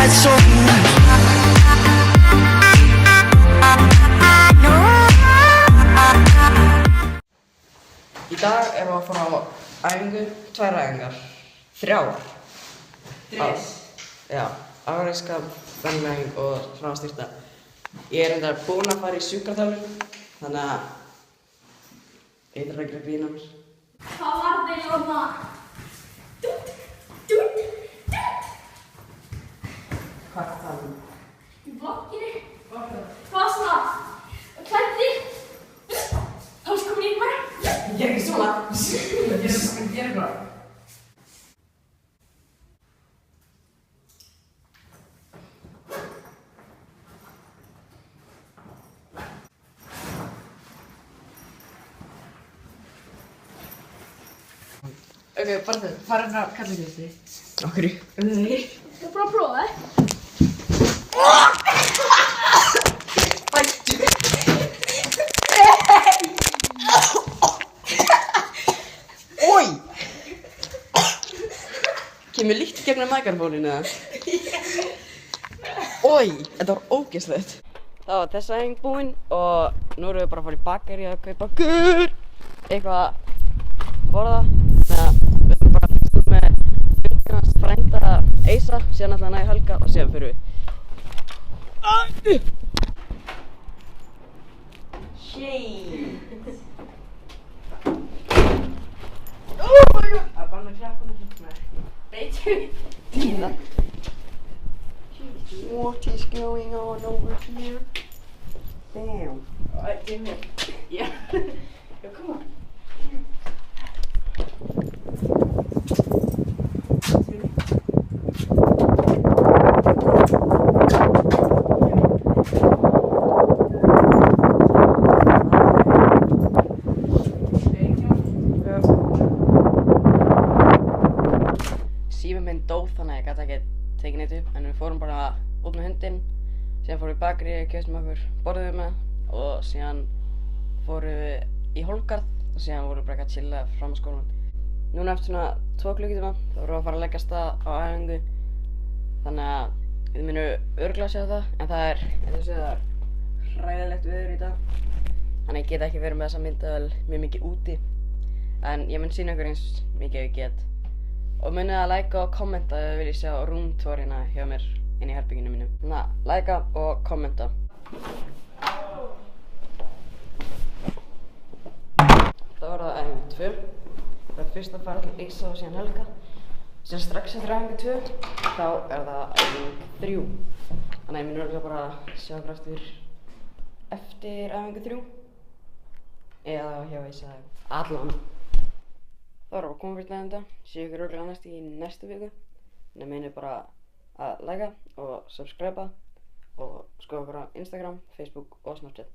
sad soul. Í dag erum við að fara á æfingu, 2 æfingar, 3. Já, afræðska, venjuæfing og hraðastyrta. Ég er reyndar búinn að fara í sjúkraþjálfun, þannig að ég þarf ekki að grína mér. Hvað var þeir orðna? Hvað er það? Í blokkinni? Hvað svona? Hvernig? Þá er komin í mér? Ég ger ekki svona! Ég ger bara. Ok, bara þetta, fara frá kallaklisti. Okkur. Nei. Ég er bara að prófa það. Oj! Kemur líkt gegnum mikrofóninu eða? Oj, þetta var ógeðslegt. Það var þessa æfing búinn og nú erum við bara að fara í bakarí að kaupa eitthvað að borða. Við ætlum bara að fyrst út með hundinast frænda Eisa, síðan ætla hann að Helga og síðan fyrir við. Shit! Oh my god! Það er bara með klappunum. Nei. Beitur. Tíða. What is going on over here? Damn. Give me. Yeah. Yo, come on. Síminn minn dó þannig að ég gat ekki tekið neitt upp, en við fórum bara út með hundinn, síðan fórum við í bakarí, keyptum okkur, borðuðum með og síðan fórum við í Hólmgarð og síðan vorum við bara að chilla fram á skólanum. Núna eftir svona 2 klukkutíma þá vorum við að fara að leggja af stað á æfingu, þannig að við munum örugglega sjá það, en það er, eins og segja, það er hræðilegt veður í dag, þannig að ég get ekki verið með þessa myndavél mjög mikið úti, en ég mun sýna ykkur eins mikið ef ég get. Og munið að likea og kommenta ef þið viljið sjá roomtour hérna hjá mér inn í herberginu mínu. Þannig að likea og kommenta. Það var það æfing 2. Það er fyrst að fara til Eisa og síðan Helga. Síðan strax eftir æfing 2, þá er það æfing 3. Þannig að ég mun örugglega bara sjá ykkur eftir æfing 3. Eða hjá Eisa allan. Það var að koma fyrir þetta, sé ykkur örugglega næst í næstu viku. Þannig að munið bara að likea og subscriba og skoða okkur á Instagram, Facebook og Snapchat.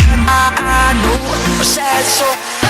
I know I'm sad soul.